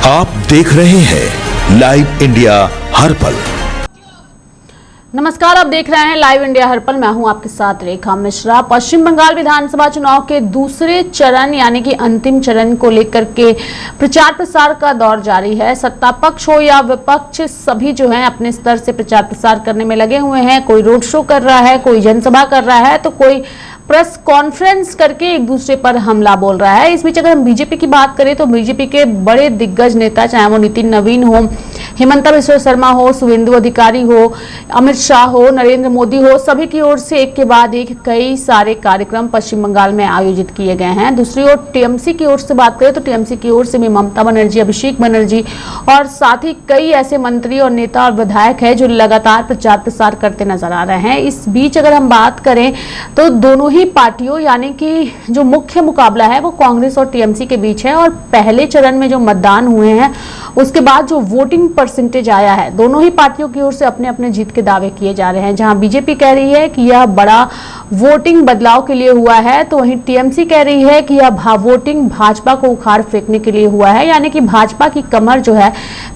आप देख रहे हैं लाइव इंडिया हर पल। नमस्कार, आप देख रहे हैं लाइव इंडिया हर पल। मैं हूं आपके साथ रेखा मिश्रा। पश्चिम बंगाल विधानसभा चुनाव के दूसरे चरण यानी कि अंतिम चरण को लेकर के प्रचार प्रसार का दौर जारी है। सत्ता पक्ष हो या विपक्ष, सभी जो है अपने स्तर से प्रचार प्रसार करने में लगे हुए हैं। कोई रोड शो कर रहा है, कोई जनसभा कर रहा है, तो कोई प्रेस कॉन्फ्रेंस करके एक दूसरे पर हमला बोल रहा है। इस बीच अगर हम बीजेपी की बात करें तो बीजेपी के बड़े दिग्गज नेता, चाहे वो नितिन नवीन हो, हिमंता बिश्व शर्मा हो, शुभेंदु अधिकारी हो, अमित शाह हो, नरेंद्र मोदी हो, सभी की ओर से एक के बाद एक कई सारे कार्यक्रम पश्चिम बंगाल में आयोजित किए गए हैं। दूसरी ओर टीएमसी की ओर से बात करें तो टीएमसी की ओर से भी ममता बनर्जी, अभिषेक बनर्जी और साथ ही कई ऐसे मंत्री और नेता और विधायक है जो लगातार प्रचार प्रसार करते नजर आ रहे हैं। इस बीच अगर हम बात करें तो दोनों ही पार्टियों यानी कि जो मुख्य मुकाबला है वो कांग्रेस और टीएमसी के बीच है। और पहले चरण में जो मतदान हुए हैं उसके बाद जो वोटिंग परसेंटेज आया है, दोनों ही पार्टियों की ओर से अपने अपने जीत के दावे किए जा रहे हैं। जहां बीजेपी कह रही है कि यह बड़ा वोटिंग बदलाव के लिए हुआ है, तो वहीं टीएमसी कह रही है कि यह वोटिंग भाजपा को उखाड़ फेंकने के लिए हुआ है। यानी कि भाजपा की कमर जो है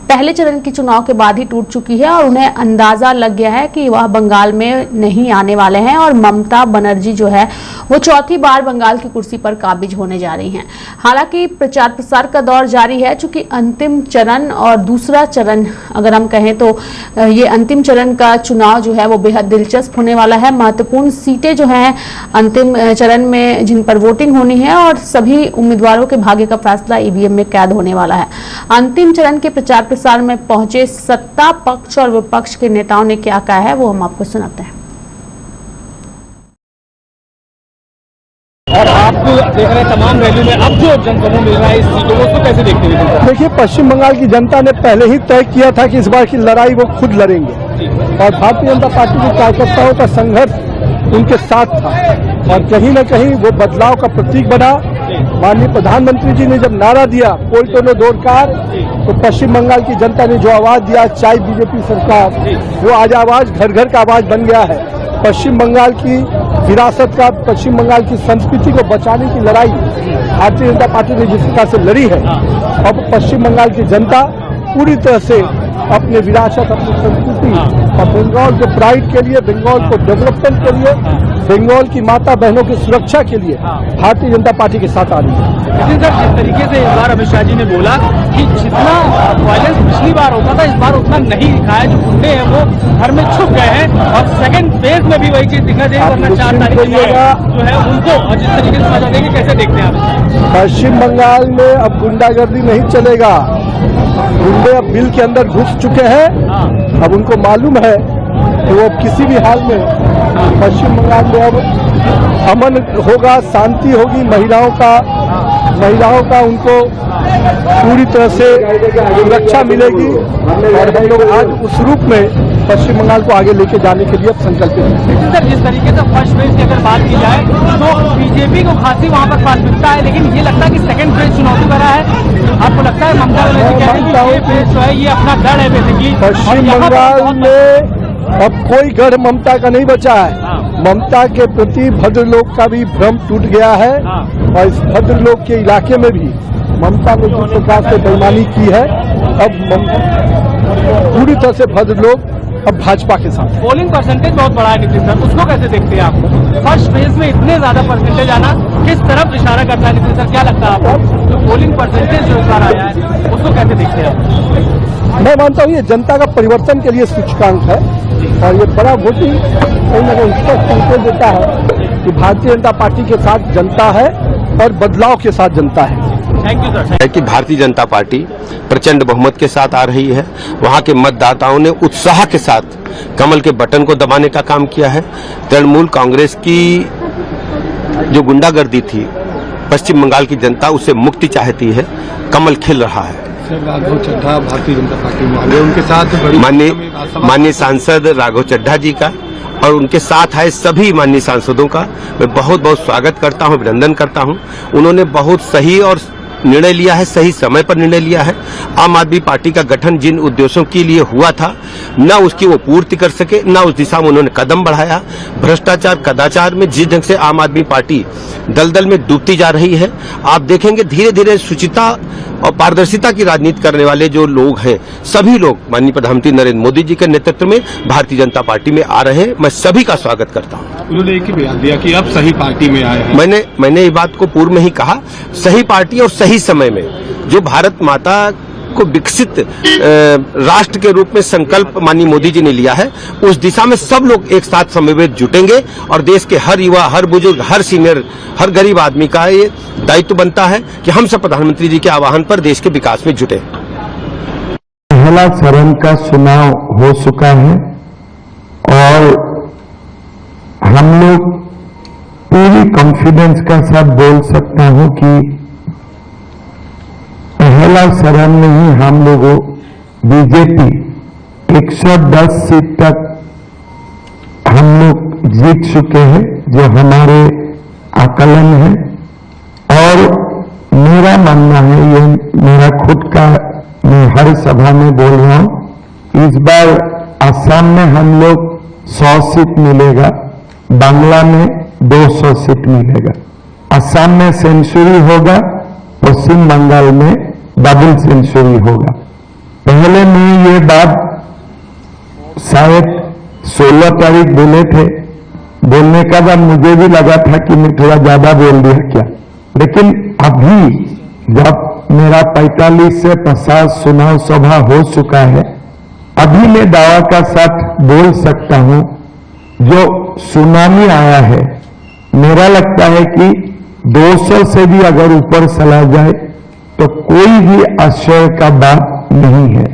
पहले चरण के चुनाव के बाद ही टूट चुकी है और उन्हें अंदाजा लग गया है कि वह बंगाल में नहीं आने वाले हैं और ममता बनर्जी जो है वो चौथी बार बंगाल की कुर्सी पर काबिज होने जा रही हैं। हालांकि प्रचार प्रसार का दौर जारी है, चूंकि अंतिम चरण और दूसरा चरण अगर हम कहें तो ये अंतिम चरण का चुनाव जो है वो बेहद दिलचस्प होने वाला है। महत्वपूर्ण सीटें जो हैं अंतिम चरण में जिन पर वोटिंग होनी है और सभी उम्मीदवारों के भाग्य का फैसला ईवीएम में कैद होने वाला है। अंतिम चरण के प्रचार प्रसार में पहुंचे सत्ता पक्ष और विपक्ष के नेताओं ने क्या कहा है वो हम आपको सुनाते हैं। और आप देख रहे हैं तमाम रैली में अब जो जनसमूह मिल रहा है इस सीटों को, उसको कैसे देखते हैं? देखिए, पश्चिम बंगाल की जनता ने पहले ही तय किया था कि इस बार की लड़ाई वो खुद लड़ेंगे और भारतीय जनता पार्टी के कार्यकर्ताओं का संघर्ष उनके साथ था और कहीं न कहीं वो बदलाव का प्रतीक बना। माननीय प्रधानमंत्री जी ने जब नारा दिया कोई तो नो दौड़कार, तो पश्चिम बंगाल की जनता ने जो आवाज दिया चाहे बीजेपी सरकार, वो आज आवाज घर घर का आवाज बन गया है। पश्चिम बंगाल की विरासत का, पश्चिम बंगाल की संस्कृति को बचाने की लड़ाई भारतीय जनता पार्टी ने जिस प्रकार से लड़ी है, अब पश्चिम बंगाल की जनता पूरी तरह से अपने विरासत, अपनी संस्कृति और बंगाल के प्राइड के लिए, बंगाल को डेवलपमेंट के लिए, बंगाल की माता बहनों की सुरक्षा के लिए भारतीय जनता पार्टी के साथ आ रही है। लेकिन सर, जिस तरीके से इस बार अमित शाह जी ने बोला कि जितना वायलेंस पिछली बार होता था इस बार उतना नहीं दिखाया, जो गुंडे हैं वो घर में छुप गए हैं और सेकंड फेज में भी वही चीज दिखा देगा, वरना 4 तारीख जो है उनको, और जिस तरीके से मजा देंगे, कैसे देखते हैं आप? पश्चिम बंगाल में अब गुंडागर्दी नहीं चलेगा। गुंडे अब बिल के अंदर घुस चुके हैं। अब उनको मालूम है कि वो किसी भी हाल में पश्चिम बंगाल में अब अमन होगा, शांति होगी, महिलाओं का उनको पूरी तरह से सुरक्षा मिलेगी और हम लोग आज उस रूप में पश्चिम बंगाल को आगे लेके जाने के लिए संकल्पित हैं। लेकिन सर, जिस तरीके से फर्स्ट फेज की अगर बात की जाए तो बीजेपी को खासी वहां पर प्राथमिकता है, लेकिन ये लगता है कि सेकंड फेज चुनौती भरा है। आपको लगता है ममता बनर्जी कह रही है कि ये फेज जो है ये अपना गढ़ है बेसिकली? पश्चिम बंगाल में अब कोई गढ़ ममता का नहीं बचा है। ममता के प्रति भद्रलोक का भी भ्रम टूट गया है और इस भद्रलोक के इलाके में भी ममता ने जिस प्रकार से बेईमानी की है, अब पूरी तरह से भद्रलोक अब भाजपा के साथ। पोलिंग परसेंटेज बहुत बड़ा है नितिन सर, उसको कैसे देखते हैं आप? फर्स्ट फेज में इतने ज्यादा परसेंटेज आना किस तरफ इशारा करता है नितिन सर, क्या लगता है आपको? जो पोलिंग परसेंटेज जो इस बार आया है उसको कैसे देखते हैं आप? मैं मानता हूँ ये जनता का परिवर्तन के लिए सूचकांक है और ये बड़ा वोटिंग कहीं न कहीं स्पष्ट संकेत देता है कि भारतीय जनता पार्टी के साथ जनता है और बदलाव के साथ जनता है। Thank you sir. कि भारतीय जनता पार्टी प्रचंड बहुमत के साथ आ रही है। वहां के मतदाताओं ने उत्साह के साथ कमल के बटन को दबाने का काम किया है। तृणमूल कांग्रेस की जो गुंडागर्दी थी, पश्चिम बंगाल की जनता उससे मुक्ति चाहती है। कमल खिल रहा है। राघव चड्ढा भारतीय जनता पार्टी में आगे, उनके साथ माननीय सांसद राघव चड्ढा जी का और उनके साथ आए सभी माननीय सांसदों का मैं बहुत बहुत स्वागत करता हूं, अभिनंदन करता हूं। उन्होंने बहुत सही और निर्णय लिया है, सही समय पर निर्णय लिया है। आम आदमी पार्टी का गठन जिन उद्देश्यों के लिए हुआ था, न उसकी वो पूर्ति कर सके, न उस दिशा में उन्होंने कदम बढ़ाया। भ्रष्टाचार कदाचार में जिस ढंग से आम आदमी पार्टी दलदल में डूबती जा रही है, आप देखेंगे धीरे धीरे शुचिता और पारदर्शिता की राजनीति करने वाले जो लोग हैं, सभी लोग माननीय प्रधानमंत्री नरेंद्र मोदी जी के नेतृत्व में भारतीय जनता पार्टी में आ रहे हैं। मैं सभी का स्वागत करता हूं। उन्होंने एक ही बयान दिया कि अब सही पार्टी में आए हैं। मैंने ये बात को पूर्व में ही कहा, सही पार्टी और सही समय में जो भारत माता को विकसित राष्ट्र के रूप में संकल्प माननीय मोदी जी ने लिया है, उस दिशा में सब लोग एक साथ समवेत जुटेंगे और देश के हर युवा, हर बुजुर्ग, हर सीनियर, हर गरीब आदमी का ये दायित्व बनता है कि हम सब प्रधानमंत्री जी के आह्वान पर देश के विकास में जुटे। पहला चरण का चुनाव हो चुका है और हम लोग पूरी कॉन्फिडेंस के साथ बोल सकता हूं कि पहला चरण में ही हम लोगों बीजेपी 110 सीट तक हम लोग जीत चुके हैं, जो हमारे आकलन है। और मेरा मानना है, ये मेरा खुद का, मैं हर सभा में बोल रहा हूं, इस बार असम में हम लोग 100 सीट मिलेगा, बांग्ला में 200 सीट मिलेगा। असम में सेंचुरी होगा, पश्चिम बंगाल में डबल सेंचुरी होगा। पहले मैं ये बात शायद 16 तारीख बोले थे, बोलने का बाद मुझे भी लगा था कि मैं थोड़ा ज्यादा बोल दिया क्या, लेकिन अभी जब मेरा 45 से 50 चुनाव सभा हो चुका है, अभी मैं दावा का साथ बोल सकता हूं, जो सुनामी आया है, मेरा लगता है कि 200 से भी अगर ऊपर चला जाए तो कोई भी आश्चर्य का बात नहीं है।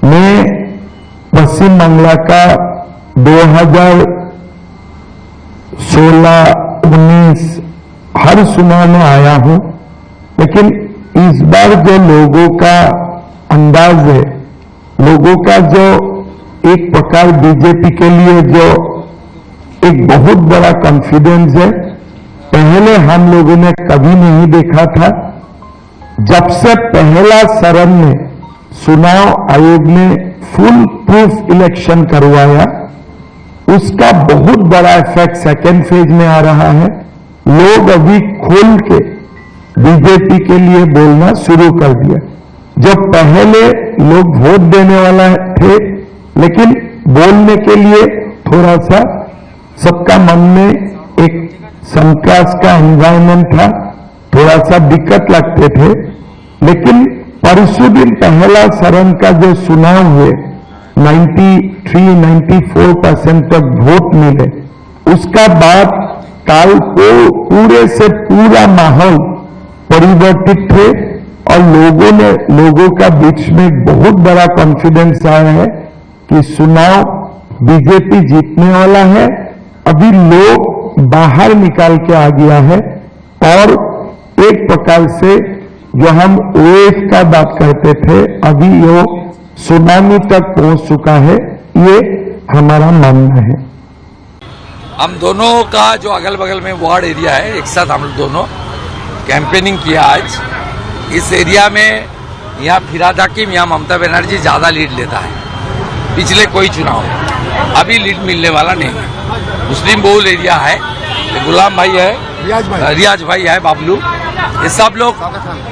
मैं पश्चिम बंगाल का 2016, 19 हर चुनाव में आया हूं, लेकिन इस बार जो लोगों का अंदाज है, लोगों का जो एक प्रकार बीजेपी के लिए जो एक बहुत बड़ा कॉन्फिडेंस है, पहले हम लोगों ने कभी नहीं देखा था। जब से पहला चरण में चुनाव आयोग ने फुल प्रूफ इलेक्शन करवाया, उसका बहुत बड़ा इफेक्ट सेकेंड फेज में आ रहा है। लोग अभी खुल के बीजेपी के लिए बोलना शुरू कर दिया। जो पहले लोग वोट देने वाला थे, लेकिन बोलने के लिए थोड़ा सा सबका मन में एक शंका का एनवायरमेंट था, थोड़ा सा दिक्कत लगते थे। लेकिन परसों दिन पहला चरण का जो चुनाव हुए, 93-94% तक वोट मिले, उसका बाद काल को पूरे से पूरा माहौल परिवर्तित थे और लोगों का बीच में बहुत बड़ा कॉन्फिडेंस आया है कि चुनाव बीजेपी जीतने वाला है। अभी लोग बाहर निकाल के आ गया है और एक प्रकार से जो हम वेव का बात करते थे, अभी वो सुनामी तक पहुंच चुका है, ये हमारा मानना है। हम दोनों का जो अगल बगल में वार्ड एरिया है, एक साथ हम लोग दोनों कैंपेनिंग किया आज। इस एरिया में यहाँ फिराद हकीम, यहाँ ममता बनर्जी ज़्यादा लीड लेता है पिछले कोई चुनाव में, अभी लीड मिलने वाला नहीं है। मुस्लिम बहुल एरिया है, गुलाम भाई है, रियाज भाई है, बाबलू, ये सब लोग,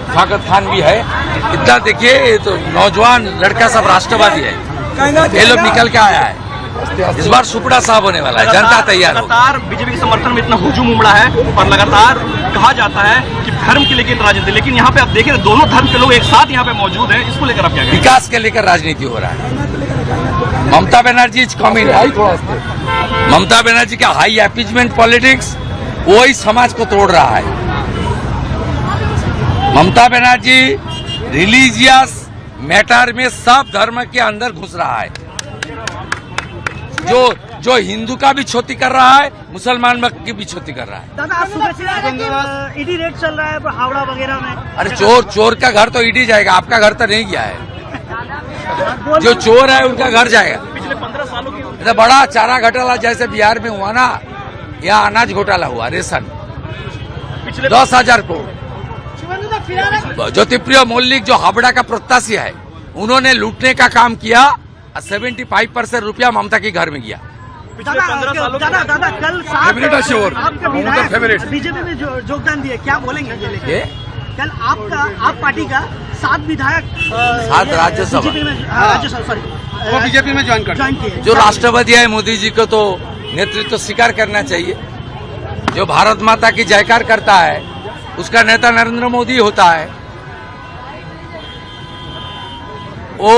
फाकत खान भी है। इतना देखिए, ये तो नौजवान लड़का सब राष्ट्रवादी है, ये लोग निकल के आया है। इस बार सुपड़ा साहब होने वाला है, जनता तैयार हो। लगातार बीजेपी के समर्थन में इतना हुजूम उमड़ा है और लगातार कहा जाता है कि धर्म के लेकर राजनीति, लेकिन यहाँ पे आप देखें दोनों धर्म के लोग एक साथ यहाँ पे मौजूद हैं, इसको लेकर आप क्या कहेंगे? विकास के लेकर राजनीति हो रहा है। ममता बनर्जी कमिंग, ममता बनर्जी का हाई अपीजमेंट पॉलिटिक्स वही समाज को तोड़ रहा है। ममता बनर्जी रिलीजियस मैटर में सब धर्म के अंदर घुस रहा है, जो हिंदू का भी क्षति कर रहा है, मुसलमान की भी क्षति कर रहा है। दादा, आज सुबह से ईडी रेड चल रहा है हावड़ा वगैरह में। अरे चोर का घर तो ईडी जाएगा, आपका घर तो नहीं गया है। जो चोर है उनका घर जाएगा। पिछले 15 सालों की तो बड़ा चारा घोटाला जैसे बिहार में हुआ ना, यहाँ अनाज घोटाला हुआ, रेशन 10,000 करोड़। ज्योतिप्रिय मौलिक जो हावड़ा का प्रत्याशी है, उन्होंने लूटने का काम किया। 75% रुपया ममता के घर में गया। दादा कल आपके विधायक बीजेपी में योगदान दिए, क्या बोलेंगे ये लेकर? कल आप पार्टी का 7 विधायक 7 राज्यसभा वो बीजेपी में ज्वाइन किए। जो राष्ट्रपति है मोदी जी को तो नेतृत्व स्वीकार करना चाहिए। जो भारत माता की जयकार करता है उसका नेता नरेंद्र मोदी होता है। वो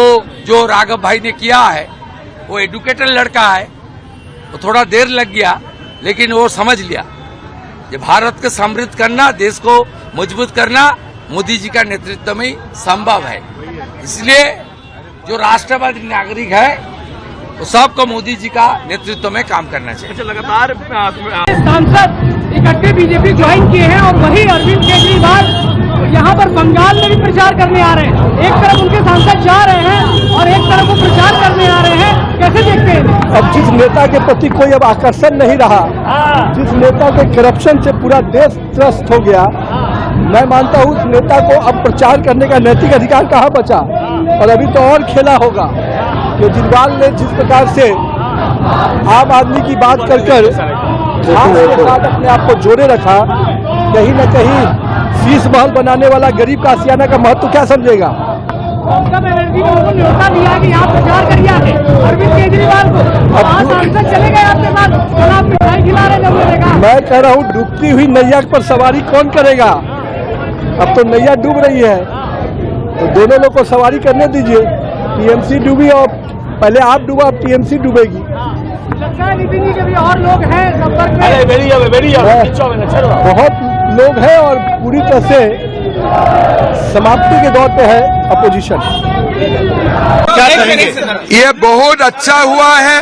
जो राघव भाई ने किया है, वो एडुकेटेड लड़का है, वो थोड़ा देर लग गया लेकिन वो समझ लिया कि भारत को समृद्ध करना, देश को मजबूत करना मोदी जी का नेतृत्व में संभव है। इसलिए जो राष्ट्रवादी नागरिक है वो सबको मोदी जी का नेतृत्व में काम करना चाहिए। लगातार सांसद इकट्ठे बीजेपी ज्वाइन किए हैं और वही अरविंद केजरीवाल यहाँ पर बंगाल में भी प्रचार करने आ रहे हैं। एक तरफ उनके सांसद जा रहे हैं और एक तरफ वो प्रचार करने आ रहे हैं, कैसे देखते हैं? अब जिस नेता के प्रति कोई अब आकर्षण नहीं रहा, जिस नेता के करप्शन से पूरा देश त्रस्त हो गया, मैं मानता हूँ उस नेता को अब प्रचार करने का नैतिक अधिकार कहाँ बचा। और अभी तो और खेला होगा। केजरीवाल ने जिस प्रकार से आम आदमी की बात कर घास के साथ अपने आप को जोड़े रखा, कहीं न कहीं शीश महल बनाने वाला गरीब का आशियाना का महत्व क्या समझेगा। ममता बनर्जी ने उनको न्योता दिया कि आप प्रचार करिए अरविंद केजरीवाल को, अब सांसद चले गए आपके साथ और आप मिठाई खिला रहे हैं। मैं कह रहा हूँ डूबती हुई नैया पर सवारी कौन करेगा। अब तो नैया डूब रही है तो दोनों लोग को सवारी करने दीजिए। टीएमसी डूबी और पहले आप डूबा, अब टीएमसी डूबेगी। लगता है नितिन जी के भी और लोग हैं संपर्क में? बहुत लोग हैं और पूरी तरह से समाप्ति के दौर पे है अपोजिशन। ये बहुत अच्छा हुआ है।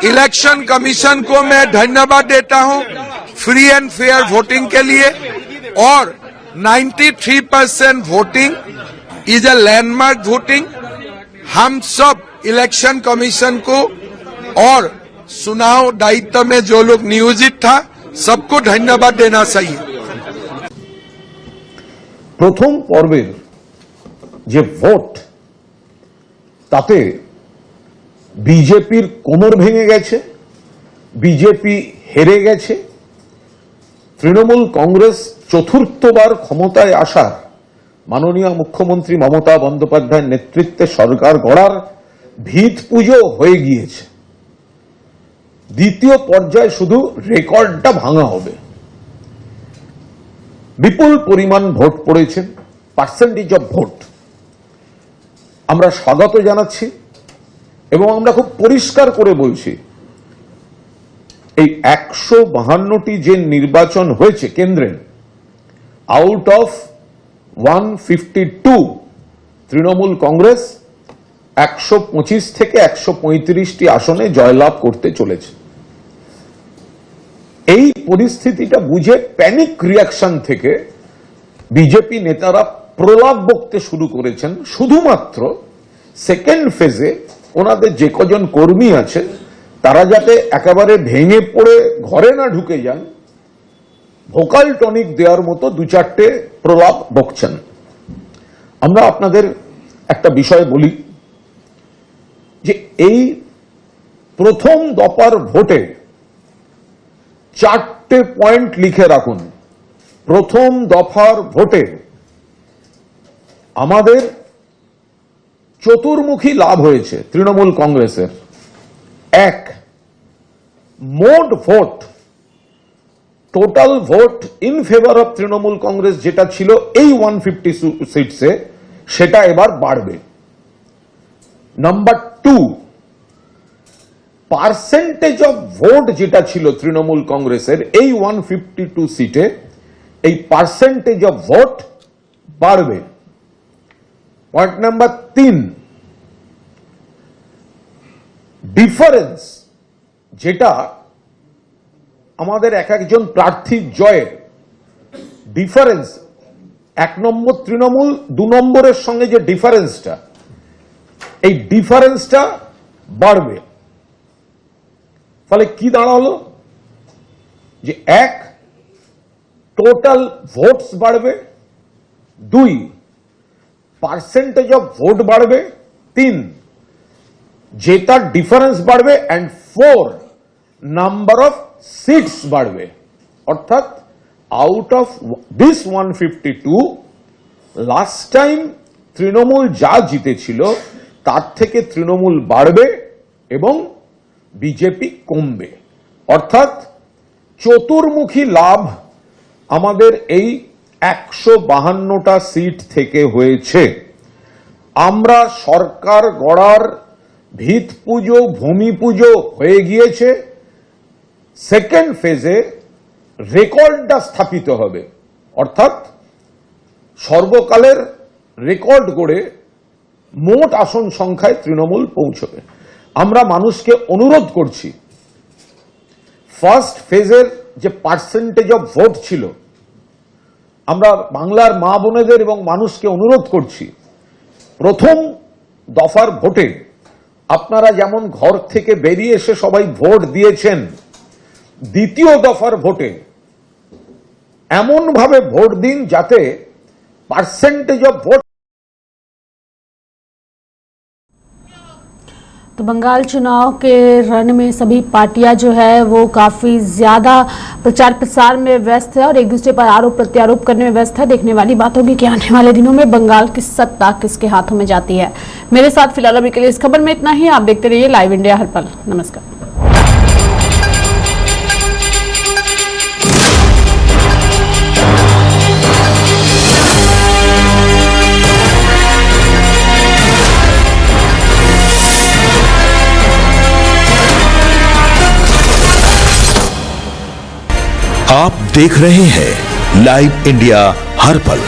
इलेक्शन कमीशन को मैं धन्यवाद देता हूं फ्री एंड फेयर वोटिंग के लिए। और 93% voting is a landmark voting. हम सब इलेक्शन कमीशन को और चुनाव दायित्व में जो लोग नियोजित था सबको धन्यवाद देना चाहिए। প্রথম পর্বের যে ভোট তাতে বিজেপির কোমর ভেঙে গেছে, বিজেপি হেরে গেছে। তৃণমূল কংগ্রেস চতুর্থবার ক্ষমতায় আসার মাননীয় মুখ্যমন্ত্রী মমতা বন্দ্যোপাধ্যায়ের নেতৃত্বে সরকার গড়ার ভিত পুজো হয়ে গিয়েছে। দ্বিতীয় পর্যায়ে শুধু রেকর্ডটা ভাঙা হবে। বিপুল পরিমাণ ভোট পড়েছেন, পার্সেন্টেজ অফ ভোট আমরা স্বাগত জানাচ্ছি এবং আমরা খুব পরিষ্কার করে বলছি এই 152টি যে নির্বাচন হয়েছে কেন্দ্রে, আউট অফ 152 তৃণমূল কংগ্রেস 125 থেকে 135টি আসনে জয়লাভ করতে চলেছে। এই পরিস্থিতিটা বুঝে প্যানিক রিয়াকশন থেকে বিজেপি নেতারা প্রলাপ বকতে শুরু করেছেন। শুধুমাত্র সেকেন্ড ফেজে ওনাদের যে কজন কর্মী আছে তারা যাতে একেবারে ভেঙে পড়ে ঘরে না ঢুকে যান, ভোকাল টনিক দেওয়ার মতো 2-4টে প্রলাপ বকছেন। আমরা আপনাদের একটা বিষয় বলি যে এই প্রথম দফার ভোটে 4টে পয়েন্ট লিখে রাখুন। প্রথম দফার ভোটে আমাদের চতুর্মুখী লাভ হয়েছে তৃণমূল কংগ্রেসের। 1, মোট vote, total vote in favour of Trinamool Congress যেটা ছিল এই 150 সিটসে সেটা এবার বাড়বে। নাম্বার 2, পার্সেন্টেজ অফ ভোট যেটা ছিল তৃণমূল কংগ্রেসের এই 152 সিটে, এই পার্সেন্টেজ অফ ভোট বাড়বে। পয়েন্ট নাম্বার 3, ডিফারেন্স যেটা আমাদের এক একজন প্রার্থীর জয়ের ডিফারেন্স, 1 নম্বর তৃণমূল, 2 নম্বরের সঙ্গে যে ডিফারেন্সটা, এই ডিফারেন্সটা বাড়বে। ফলে কি দাঁড়ালো যে 1, টোটাল ভোটস বাড়বে, দুই, পার্সেন্টেজ অফ ভোট বাড়বে। তিন, জেতার ডিফারেন্স বাড়বে। And four, number of seats বাড়বে। অর্থাৎ out of this 152, last time Trinamool যা জিতেছিল তার থেকে তৃণমূল বাড়বে এবং বিজেপি কমবে। অর্থাৎ চতুর্মুখী লাভ আমাদের এই 152টা সিট থেকে হয়েছে। আমরা সরকার গড়ার ভিত পুজো, ভূমি পুজো হয়ে গিয়েছে। সেকেন্ড ফেজে রেকর্ডটা স্থাপিত হবে, অর্থাৎ সর্বকালের রেকর্ড গড়ে মোট আসন সংখ্যায় তৃণমূল পৌঁছবে। আমরা মানুষকে অনুরোধ করছি, ফার্স্ট ফেজের যে পার্সেন্টেজ অফ ভোট ছিল, আমরা বাংলার মা বোনেদের এবং মানুষকে অনুরোধ করছি, প্রথম দফার ভোটে আপনারা যেমন ঘর থেকে বেরিয়ে এসে সবাই ভোট দিয়েছেন, দ্বিতীয় দফার ভোটে এমনভাবে ভোট দিন যাতে পার্সেंटेज ऑफ वोट। तो बंगाल चुनाव के रण में सभी पार्टियां जो है वो काफी ज्यादा प्रचार प्रसार में व्यस्त है और एक दूसरे पर आरोप प्रत्यारोप करने में व्यस्त है। देखने वाली बात होगी कि आने वाले दिनों में बंगाल की सत्ता किसके हाथों में जाती है। मेरे साथ फिलहाल अभी के लिए इस खबर में इतना ही। आप देखते रहिए लाइव इंडिया हर पल। नमस्कार। आप देख रहे हैं लाइव इंडिया हर पल।